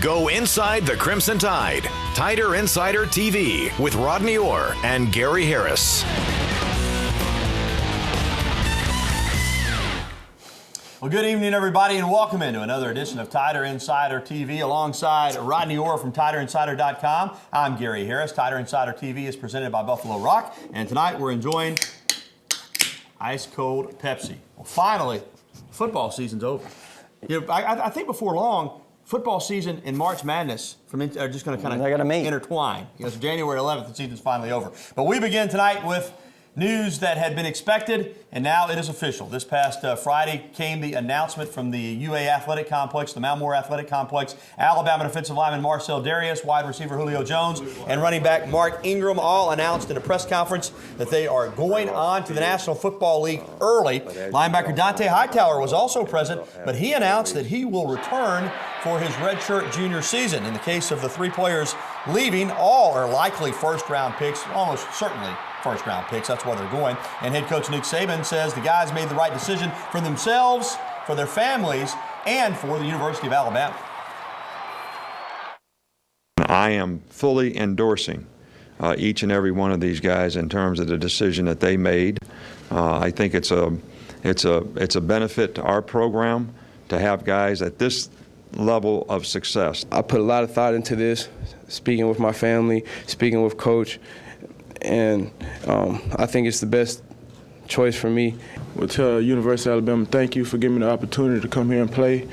Go inside the Crimson Tide. Tider Insider TV with Rodney Orr and Gary Harris. Well, good evening, everybody, and welcome into another edition of Tider Insider TV alongside Rodney Orr from TiderInsider.com. I'm Gary Harris. Tider Insider TV is presented by Buffalo Rock, and tonight we're enjoying ice-cold Pepsi. Well, finally, football season's over. You know, I think before long, football season and March Madness are just going to kind of intertwine. You know, so January 11th, the season's finally over. But we begin tonight with news that had been expected, and now it is official. This past Friday came the announcement from the UA Athletic Complex, the Mount Moore Athletic Complex. Alabama defensive lineman Marcel Darius, wide receiver Julio Jones, and running back Mark Ingram all announced in a press conference that they are going on to the National Football League early. Linebacker Dante Hightower was also present, but he announced that he will return for his redshirt junior season. In the case of the three players leaving, all are likely first-round picks, almost certainly first-round picks. That's why they're going. And head coach Nick Saban says the guys made the right decision for themselves, for their families, and for the University of Alabama. I am fully endorsing each and every one of these guys in terms of the decision that they made. I think it's a benefit to our program to have guys at this level of success. I put a lot of thought into this, speaking with my family, speaking with Coach, and I think it's the best choice for me. Well, tell University of Alabama, thank you for giving me the opportunity to come here and play.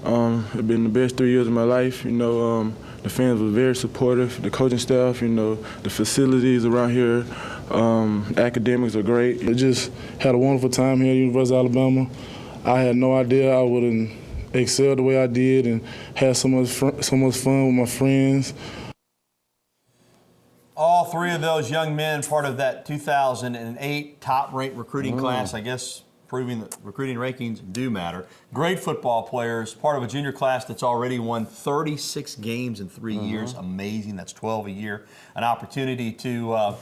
It's been the best 3 years of my life. You know, the fans were very supportive, the coaching staff, you know, the facilities around here, academics are great. I just had a wonderful time here at University of Alabama. I had no idea I would excel the way I did and had so much fun with my friends. All three of those young men, part of that 2008 top-ranked recruiting class, I guess proving that recruiting rankings do matter. Great football players, part of a junior class that's already won 36 games in 3 years. Amazing. That's 12 a year. An opportunity to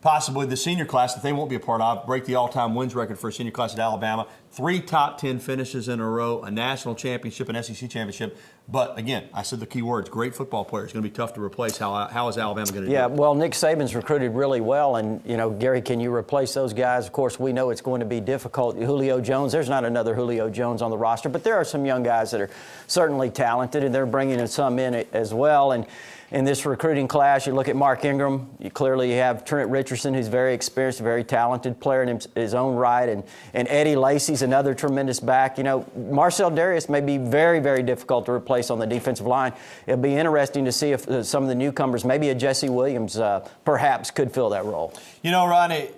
possibly the senior class that they won't be a part of, break the all-time wins record for a senior class at Alabama. 3 top 10 finishes in a row, a national championship, an SEC championship. But again, I said the key words, great football players. It's going to be tough to replace. How is Alabama going to do it? Yeah, well, Nick Saban's recruited really well. And, you know, Gary, can you replace those guys? Of course, we know it's going to be difficult. Julio Jones, there's not another Julio Jones on the roster, but there are some young guys that are certainly talented, and they're bringing some in as well. And in this recruiting class, you look at Mark Ingram, you clearly have Trent Richardson, who's very experienced, very talented player in his own right, and Eddie Lacy's another tremendous back. You know, Marcel Darius may be very, very difficult to replace on the defensive line. It'll be interesting to see if some of the newcomers, maybe a Jesse Williams, perhaps could fill that role. You know, Ronnie,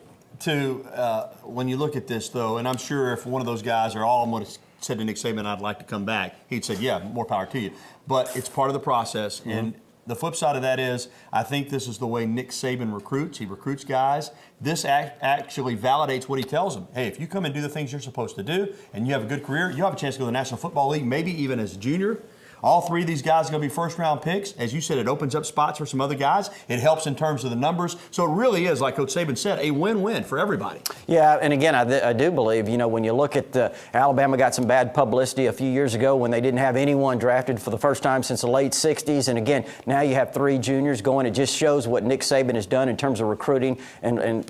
when you look at this, though, and I'm sure if one of those guys or all of them would have said to Nick Saban, I'd like to come back, he'd said, yeah, more power to you. But it's part of the process, and the flip side of that is, I think this is the way Nick Saban recruits. He recruits guys. This actually validates what he tells them. Hey, if you come and do the things you're supposed to do and you have a good career, you have a chance to go to the National Football League, maybe even as a junior. All three of these guys are going to be first-round picks. As you said, it opens up spots for some other guys. It helps in terms of the numbers. So it really is, like Coach Saban said, a win-win for everybody. Yeah, and again, I do believe, you know, when you look at Alabama got some bad publicity a few years ago when they didn't have anyone drafted for the first time since the late 60s. And again, now you have 3 juniors going. It just shows what Nick Saban has done in terms of recruiting and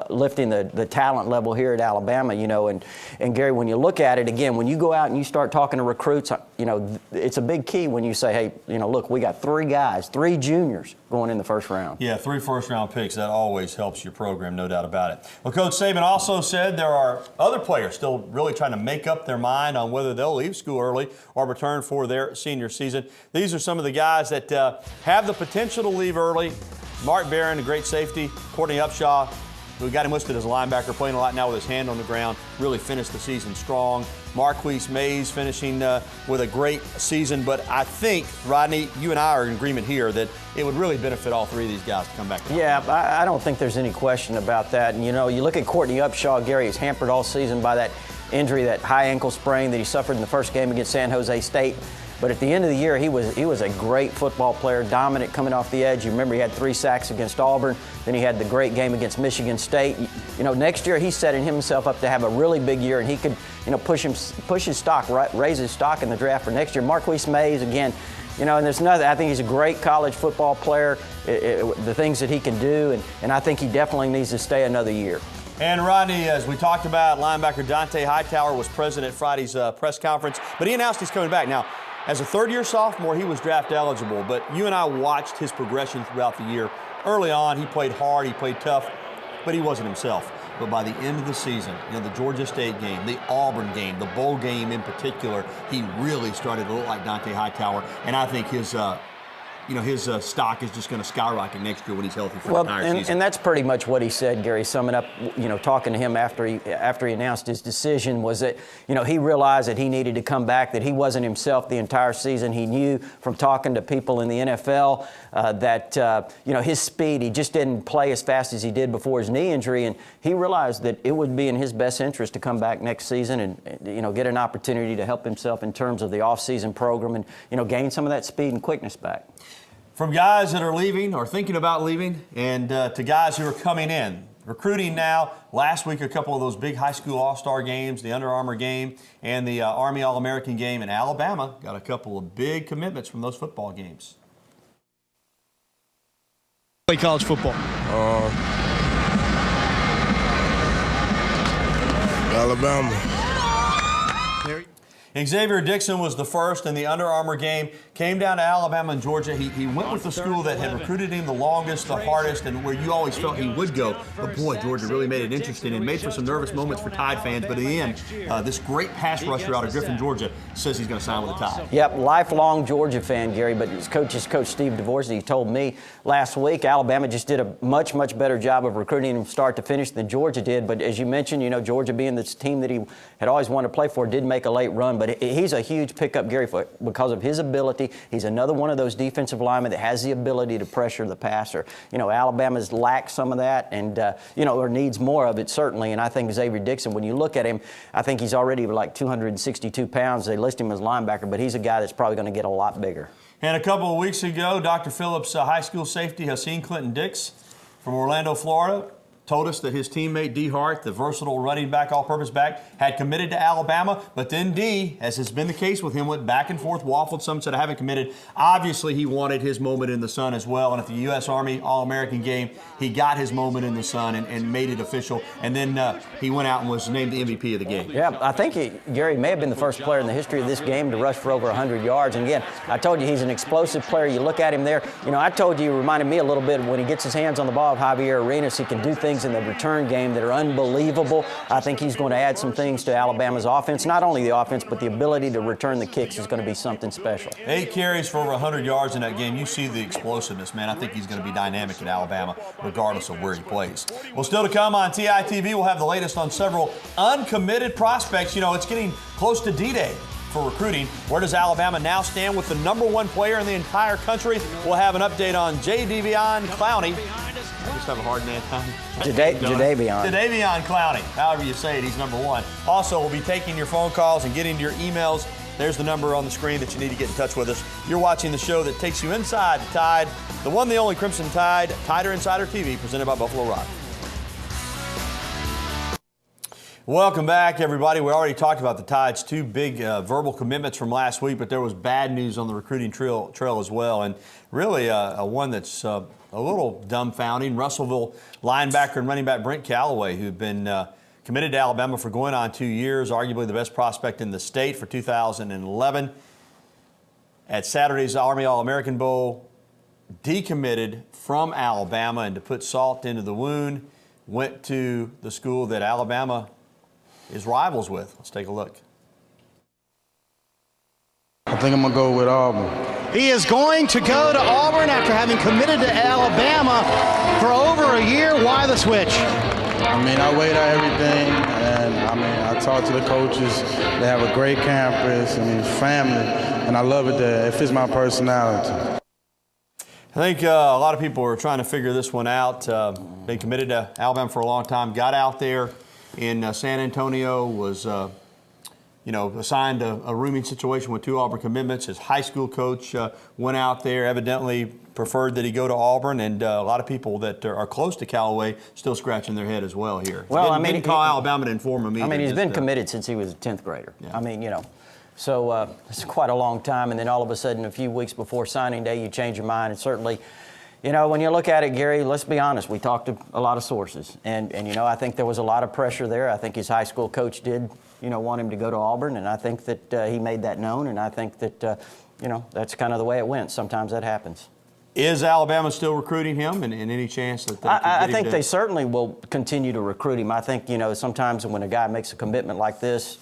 lifting the talent level here at Alabama, you know. And Gary, when you look at it, again, when you go out and you start talking to recruits, you know, it's a big key when you say, hey, you know, look, we got 3 guys, 3 juniors going in the first round. Yeah, 3 first-round picks. That always helps your program, no doubt about it. Well, Coach Saban also said there are other players still really trying to make up their mind on whether they'll leave school early or return for their senior season. These are some of the guys that have the potential to leave early. Mark Barron, a great safety. Courtney Upshaw, we got him listed as a linebacker, playing a lot now with his hand on the ground, really finished the season strong. Marquise Mays finishing with a great season. But I think, Rodney, you and I are in agreement here that it would really benefit all 3 of these guys to come back. Yeah, I don't think there's any question about that. And, you know, you look at Courtney Upshaw, Gary, is hampered all season by that injury, that high ankle sprain that he suffered in the first game against San Jose State. But at the end of the year, he was a great football player, dominant coming off the edge. You remember he had 3 sacks against Auburn. Then he had the great game against Michigan State. You know, next year he's setting himself up to have a really big year, and he could, you know, push his stock, raise his stock in the draft for next year. Marquise Mays, again, you know, and there's nothing. I think he's a great college football player. The things that he can do, and I think he definitely needs to stay another year. And Rodney, as we talked about, linebacker Dante Hightower was present at Friday's press conference, but he announced he's coming back. Now, as a third-year sophomore, he was draft eligible, but you and I watched his progression throughout the year. Early on, he played hard, he played tough, but he wasn't himself. But by the end of the season, you know, the Georgia State game, the Auburn game, the bowl game in particular, he really started to look like Dante Hightower, and I think his stock is just going to skyrocket next year when he's healthy for the entire season. And that's pretty much what he said, Gary, summing up, you know, talking to him after he announced his decision, was that, you know, he realized that he needed to come back, that he wasn't himself the entire season. He knew from talking to people in the NFL that, you know, his speed, he just didn't play as fast as he did before his knee injury, and he realized that it would be in his best interest to come back next season and, you know, get an opportunity to help himself in terms of the off-season program and, you know, gain some of that speed and quickness back. From guys that are leaving or thinking about leaving and to guys who are coming in. Recruiting now. Last week, a couple of those big high school all-star games, the Under Armour game and the Army All-American game in Alabama. Got a couple of big commitments from those football games. Play college football. Alabama. Xavier Dixon was the first in the Under Armour game. Came down to Alabama and Georgia. He went with the school that had recruited him the longest, the hardest, and where you always felt he would go. But boy, Georgia really made it interesting and made for some nervous moments for Tide fans. But in the end, this great pass rusher out of Griffin, Georgia, says he's going to sign with the Tide. Yep, lifelong Georgia fan, Gary. But his coach Steve DeVorsey, told me last week Alabama just did a much better job of recruiting him start to finish than Georgia did. But as you mentioned, you know, Georgia being this team that he had always wanted to play for, did make a late run. But he's a huge pickup, Gary, because of his ability. He's another one of those defensive linemen that has the ability to pressure the passer. You know, Alabama's lacked some of that and, you know, or needs more of it, certainly. And I think Xavier Dixon, when you look at him, I think he's already like 262 pounds. They list him as linebacker, but he's a guy that's probably going to get a lot bigger. And a couple of weeks ago, Dr. Phillips' high school safety, Haseen Clinton-Dix from Orlando, Florida, told us that his teammate D. Hart, the versatile running back, all-purpose back, had committed to Alabama, but then D, as has been the case with him, went back and forth, waffled. Some said I haven't committed. Obviously, he wanted his moment in the sun as well, and at the U.S. Army All-American game, he got his moment in the sun and made it official, and then he went out and was named the MVP of the game. Yeah, I think Gary may have been the first player in the history of this game to rush for over 100 yards, and again, I told you he's an explosive player. You look at him there, you know, I told you he reminded me a little bit when he gets his hands on the ball of Javier Arenas, he can do things in the return game that are unbelievable. I think he's going to add some things to Alabama's offense. Not only the offense, but the ability to return the kicks is going to be something special. 8 carries for over 100 yards in that game. You see the explosiveness, man. I think he's going to be dynamic at Alabama, regardless of where he plays. Well, still to come on TITV, we'll have the latest on several uncommitted prospects. You know, it's getting close to D-Day for recruiting. Where does Alabama now stand with the #1 player in the entire country? We'll have an update on Jadeveon Clowney. I just have a hard name. Jadeveon Clowney. However you say it, he's #1. Also, we'll be taking your phone calls and getting to your emails. There's the number on the screen that you need to get in touch with us. You're watching the show that takes you inside the Tide, the one, the only Crimson Tide, Tider Insider TV, presented by Buffalo Rock. Welcome back, everybody. We already talked about the Tide's 2 big verbal commitments from last week, but there was bad news on the recruiting trail as well, and really a one that's a little dumbfounding. Russellville linebacker and running back Brent Callaway, who'd been committed to Alabama for going on 2 years, arguably the best prospect in the state for 2011. At Saturday's Army All-American Bowl, decommitted from Alabama, and to put salt into the wound, went to the school that Alabama is rivals with. Let's take a look. I think I'm going to go with Auburn. He is going to go to Auburn after having committed to Alabama for over a year. Why the switch? I mean, I weighed out everything, and I talked to the coaches. They have a great campus, and it's family, and I love it there. It fits my personality. I think a lot of people are trying to figure this one out. Been committed to Alabama for a long time, got out there, in San Antonio, was assigned a rooming situation with 2 Auburn commitments. His high school coach went out there, evidently preferred that he go to Auburn, and a lot of people that are close to Callaway still scratching their head as well here. Well, didn't call Alabama to inform him either. I mean, he's been committed since he was a 10th grader. Yeah. I mean, so it's quite a long time, and then all of a sudden, a few weeks before signing day, you change your mind, and certainly, when you look at it, Gary, let's be honest, we talked to a lot of sources, and I think there was a lot of pressure there. I think his high school coach did, want him to go to Auburn, and I think that he made that known, and I think that, that's kind of the way it went. Sometimes that happens. Is Alabama still recruiting him, and any chance that they I think they certainly will continue to recruit him. I think, sometimes when a guy makes a commitment like this,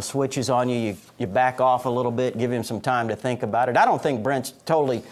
switches on you, you back off a little bit, give him some time to think about it. I don't think Brent's totally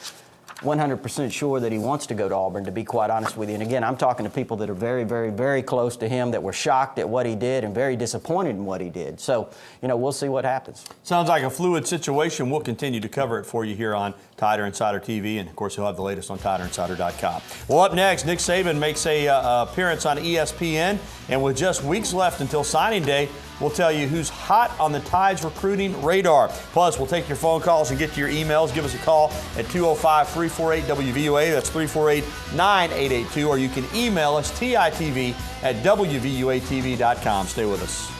100% sure that he wants to go to Auburn, to be quite honest with you. And again, I'm talking to people that are very, very, very close to him, that were shocked at what he did and very disappointed in what he did. So, we'll see what happens. Sounds like a fluid situation. We'll continue to cover it for you here on Tider Insider TV, and of course, you'll have the latest on TiderInsider.com. Well, up next, Nick Saban makes a appearance on ESPN, and with just weeks left until signing day, we'll tell you who's hot on the Tide's recruiting radar. Plus, we'll take your phone calls and get to your emails. Give us a call at 205-348-WVUA. That's 348-9882. Or you can email us, TITV@WVUATV.com. Stay with us.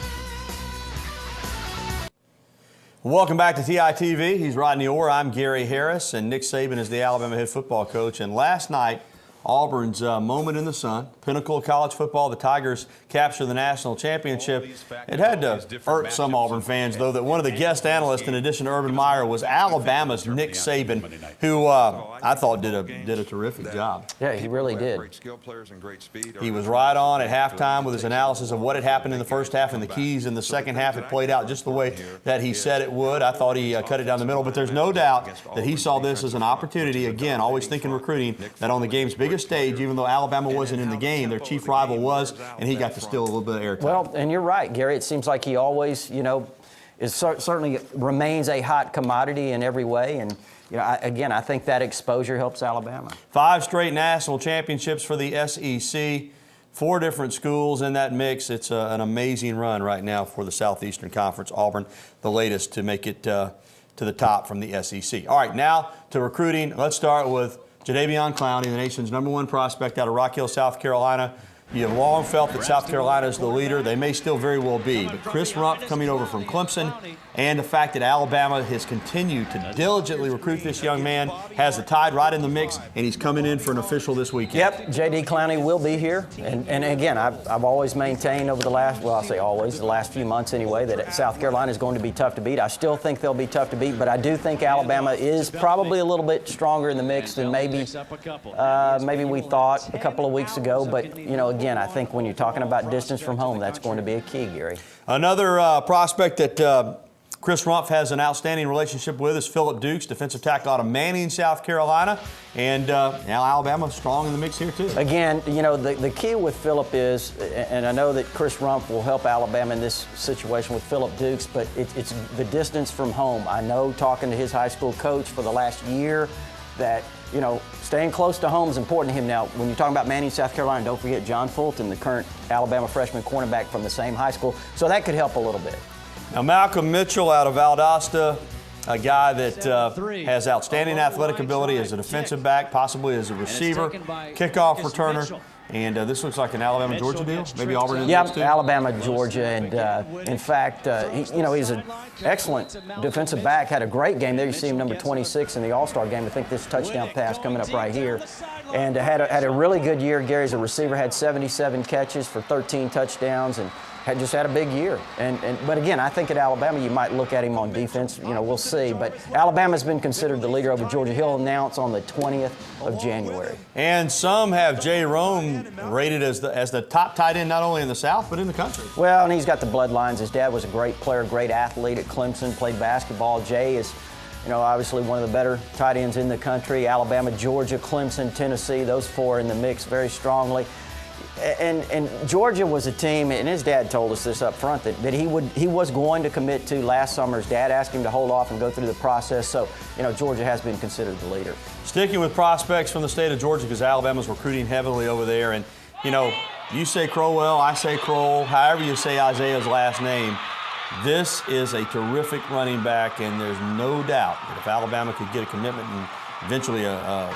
Welcome back to TITV. He's Rodney Orr. I'm Gary Harris, and Nick Saban is the Alabama head football coach. And last night, Auburn's moment in the sun, pinnacle of college football. The Tigers capture the national championship. It had to hurt some Auburn fans, though, that one of the guest analysts, in addition to Urban Meyer, was Alabama's Nick Saban, who I thought did a terrific job. Yeah, he really did. He was right on at halftime with his analysis of what had happened in the first half and the keys in the second half. It played out just the way that he said it would. I thought he cut it down the middle, but there's no doubt that he saw this as an opportunity, again, always thinking recruiting, that on the game's biggest stage, even though Alabama wasn't in the game, their chief rival was, and he got to steal a little bit of airtime. Well, and you're right, Gary. It seems like he always, certainly remains a hot commodity in every way. And, I think that exposure helps Alabama. 5 straight national championships for the SEC. 4 different schools in that mix. It's an amazing run right now for the Southeastern Conference. Auburn, the latest to make it to the top from the SEC. All right, now to recruiting. Let's start with Jadeveon Clowney, the nation's #1 prospect out of Rock Hill, South Carolina. You have long felt that South Carolina is the leader. They may still very well be. But Chris Rumpf coming over from Clemson, and the fact that Alabama has continued to diligently recruit this young man, has the Tide right in the mix, and he's coming in for an official this weekend. Yep, J.D. Clowney will be here. And again, I've always maintained over the last, well, I'll say always, the last few months anyway, that South Carolina is going to be tough to beat. I still think they'll be tough to beat, but I do think Alabama is probably a little bit stronger in the mix than maybe we thought a couple of weeks ago. But, again, I think when you're talking about distance from home, that's going to be a key, Gary. Another prospect that Chris Rumpf has an outstanding relationship with is Phillip Dukes, defensive tackle out of Manning, South Carolina. And now Alabama strong in the mix here, too. Again, the key with Phillip is, and I know that Chris Rumpf will help Alabama in this situation with Phillip Dukes, but it's the distance from home. I know, talking to his high school coach for the last year, that staying close to home is important to him. Now, when you're talking about Manning, South Carolina, don't forget John Fulton, the current Alabama freshman cornerback from the same high school. So that could help a little bit. Now, Malcolm Mitchell out of Valdosta, a guy that has outstanding athletic ability as a defensive back, possibly as a receiver, kickoff returner. And this looks like an Alabama-Georgia deal. Maybe Auburn in this too. Alabama, Georgia, and in fact, he's an excellent defensive back. Had a great game there. You see him number 26 in the All-Star game. I think this touchdown pass coming up right here, and had a really good year. Gary, as a receiver, had 77 catches for 13 touchdowns, and just had a big year. But again, I think at Alabama you might look at him on defense. We'll see. But Alabama's been considered the leader over Georgia. He'll announce on the 20th of January. And some have Jay Rome rated as the top tight end not only in the South but in the country. Well, and he's got the bloodlines. His dad was a great player, great athlete at Clemson, played basketball. Jay is, obviously one of the better tight ends in the country. Alabama, Georgia, Clemson, Tennessee, those 4 in the mix very strongly. And Georgia was a team, and his dad told us this up front, that he was going to commit to last summer. His dad asked him to hold off and go through the process. So, Georgia has been considered the leader. Sticking with prospects from the state of Georgia, because Alabama's recruiting heavily over there. And, You say Crowell, I say Kroll, however you say Isaiah's last name. This is a terrific running back, and there's no doubt that if Alabama could get a commitment and eventually a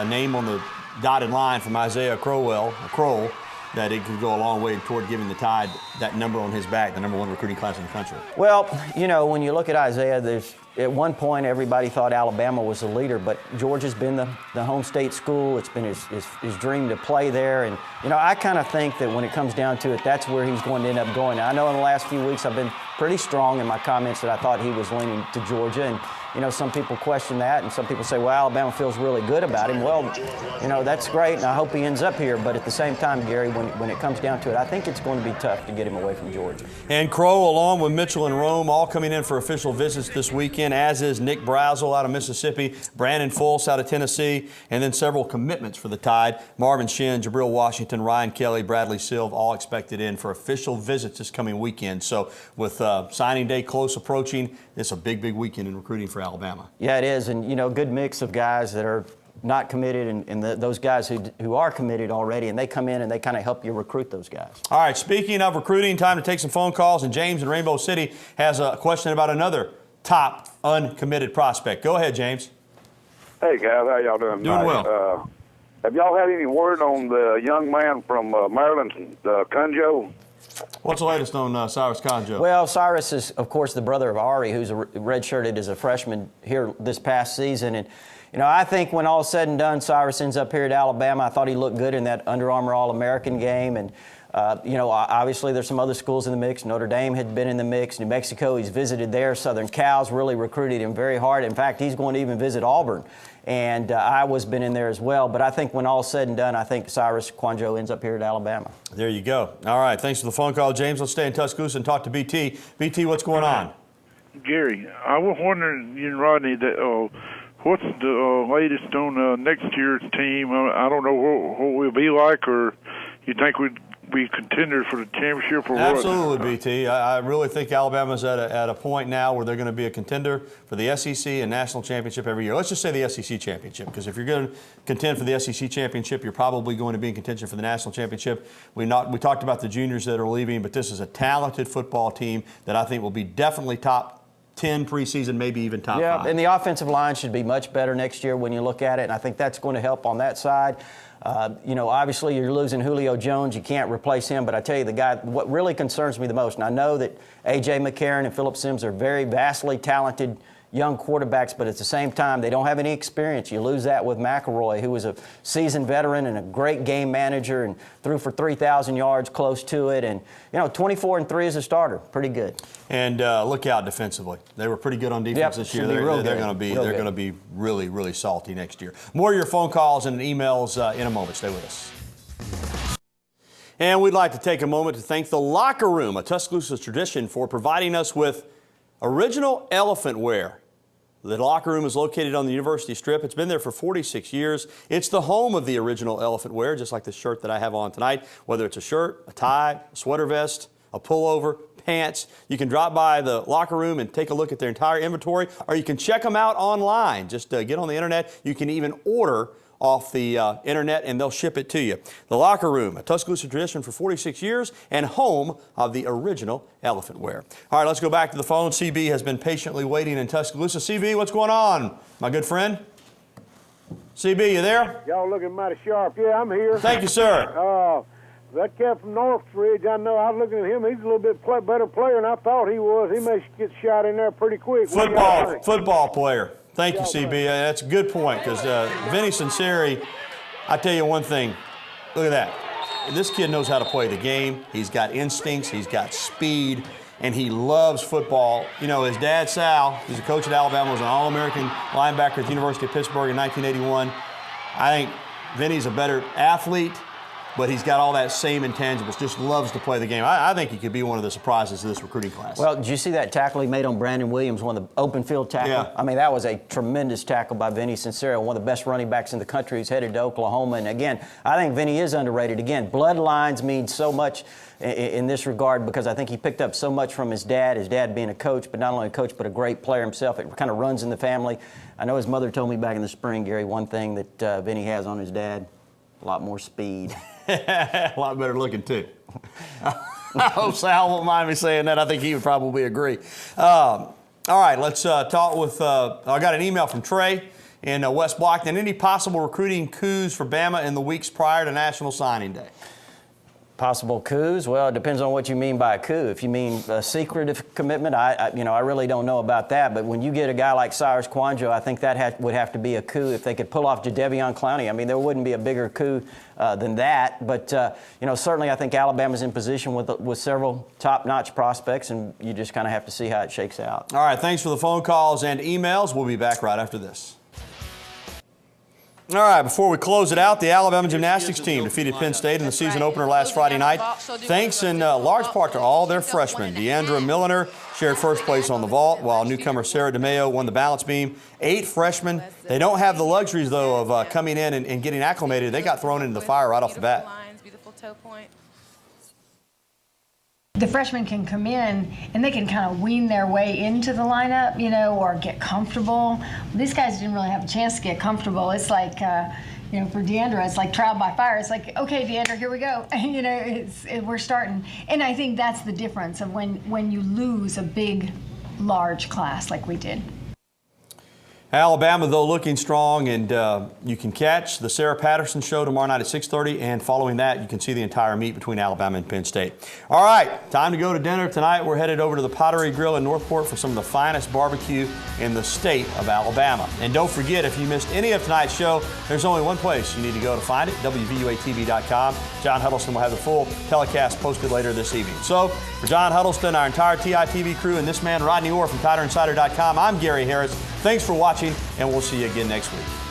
name on the dotted line from Isaiah Crowell, Kroll, that it could go a long way toward giving the Tide that number on his back, the #1 recruiting class in the country. Well, you know, when you look at Isaiah, at one point everybody thought Alabama was the leader, but Georgia's been the home state school. It's been his dream to play there. And, you know, I kind of think that when it comes down to it, that's where he's going to end up going. Now, I know in the last few weeks I've been pretty strong in my comments that I thought he was leaning to Georgia. And, you know, some people question that, and some people say, well, Alabama feels really good about him. Well, you know, that's great, and I hope he ends up here. But at the same time, Gary, when it comes down to it, I think it's going to be tough to get him away from Georgia. And Crow, along with Mitchell and Rome, all coming in for official visits this weekend, as is Nick Brazel out of Mississippi, Brandon Fultz out of Tennessee, and then several commitments for the Tide. Marvin Shin, Jabril Washington, Ryan Kelly, Bradley Silv, all expected in for official visits this coming weekend. So with signing day close approaching, it's a big, big weekend in recruiting for Alabama. Yeah, it is. And, you know, good mix of guys that are not committed and those guys who are committed already, and they come in and they kind of help you recruit those guys. All right, speaking of recruiting, time to take some phone calls, and James in Rainbow City has a question about another top uncommitted prospect. Go ahead, James. Hey, guys, how y'all doing? Doing well. Have y'all had any word on the young man from Maryland, Cunjo? What's the latest on Cyrus Conjo? Well, Cyrus is, of course, the brother of Ari, who's redshirted as a freshman here this past season. And, you know, I think when all is said and done, Cyrus ends up here at Alabama. I thought he looked good in that Under Armour All-American game. And, you know, obviously there's some other schools in the mix. Notre Dame had been in the mix. New Mexico, he's visited there. Southern Cal's really recruited him very hard. In fact, he's going to even visit Auburn. And Iowa's been in there as well. But I think when all is said and done, I think Cyrus Quanjo ends up here at Alabama. There you go. All right, thanks for the phone call, James. Let's stay in Tuscaloosa and talk to BT. BT, what's going on? Gary, I was wondering, you and Rodney, that what's the latest on next year's team? I don't know what we'll be like, or you think we'd be contenders for the championship or what? Absolutely, BT. I really think Alabama's at a point now where they're going to be a contender for the SEC and national championship every year. Let's just say the SEC championship, because if you're going to contend for the SEC championship, you're probably going to be in contention for the national championship. We talked about the juniors that are leaving, but this is a talented football team that I think will be definitely top 10 preseason, maybe even top 5. Yeah, and the offensive line should be much better next year when you look at it, and I think that's going to help on that side. You know, obviously you're losing Julio Jones. You can't replace him, but I tell you, the guy, what really concerns me the most, and I know that A.J. McCarron and Phillip Sims are very vastly talented young quarterbacks, but at the same time, they don't have any experience. You lose that with McElroy, who was a seasoned veteran and a great game manager and threw for 3,000 yards, close to it. And, you know, 24-3 as a starter, pretty good. And look out defensively. They were pretty good on defense this year. They're going to be really, really salty next year. More of your phone calls and emails in a moment. Stay with us. And we'd like to take a moment to thank the Locker Room, a Tuscaloosa tradition, for providing us with original elephant wear. The Locker Room is located on the University Strip. It's been there for 46 years. It's the home of the original elephant wear, just like the shirt that I have on tonight. Whether it's a shirt, a tie, a sweater vest, a pullover, pants, you can drop by the Locker Room and take a look at their entire inventory, or you can check them out online. Just get on the internet. You can even order off the internet, and they'll ship it to you. The Locker Room, a Tuscaloosa tradition for 46 years and home of the original elephant wear. All right, let's go back to the phone. CB has been patiently waiting in Tuscaloosa. CB, what's going on, my good friend? CB, you there? Y'all looking mighty sharp. Yeah, I'm here. Thank you, sir. That kid from Northridge, I know, I was looking at him. He's a little bit better player than I thought he was. He may get shot in there pretty quick. Football player. Thank you, CB. That's a good point, because Vinny Sinceri, I tell you one thing, look at that. This kid knows how to play the game. He's got instincts, he's got speed, and he loves football. You know, his dad, Sal, who's a coach at Alabama, was an All-American linebacker at the University of Pittsburgh in 1981. I think Vinny's a better athlete, but he's got all that same intangibles, just loves to play the game. I think he could be one of the surprises of this recruiting class. Well, did you see that tackle he made on Brandon Williams, one of the open field tackles? Yeah. I mean, that was a tremendous tackle by Vinny Sincero, one of the best running backs in the country. He's headed to Oklahoma. And again, I think Vinny is underrated. Again, bloodlines mean so much in this regard, because I think he picked up so much from his dad being a coach, but not only a coach, but a great player himself. It kind of runs in the family. I know his mother told me back in the spring, Gary, one thing that Vinny has on his dad, a lot more speed. A lot better looking, too. I hope Sal won't mind me saying that. I think he would probably agree. All right, let's talk with, I got an email from Trey in West Blockton. Any possible recruiting coups for Bama in the weeks prior to National Signing Day? Possible coups? Well, it depends on what you mean by a coup. If you mean a secretive commitment, I really don't know about that. But when you get a guy like Cyrus Kwanjo, I think that would have to be a coup if they could pull off Jadeveon Clowney. I mean, there wouldn't be a bigger coup than that. But certainly I think Alabama's in position with several top-notch prospects, and you just kind of have to see how it shakes out. All right, thanks for the phone calls and emails. We'll be back right after this. All right, before we close it out, the Alabama gymnastics team defeated Penn State in the season opener last Friday night, thanks in large part to all their freshmen. Deandra Milliner shared first place on the vault, while newcomer Sarah DeMeo won the balance beam. 8 freshmen. They don't have the luxuries, though, of coming in and getting acclimated. They got thrown into the fire right off the bat. The freshmen can come in and they can kind of wean their way into the lineup, or get comfortable. These guys didn't really have a chance to get comfortable. It's like, for Deandra, it's like trial by fire. It's like, okay, Deandra, here we go. We're starting. And I think that's the difference of when you lose a big, large class like we did. Alabama, though, looking strong, and you can catch the Sarah Patterson show tomorrow night at 6:30, and following that, you can see the entire meet between Alabama and Penn State. All right, time to go to dinner tonight. We're headed over to the Pottery Grill in Northport for some of the finest barbecue in the state of Alabama. And don't forget, if you missed any of tonight's show, there's only one place you need to go to find it, WVUATV.com. John Huddleston will have the full telecast posted later this evening. So, for John Huddleston, our entire TITV crew, and this man, Rodney Orr from TiderInsider.com, I'm Gary Harris. Thanks for watching, and we'll see you again next week.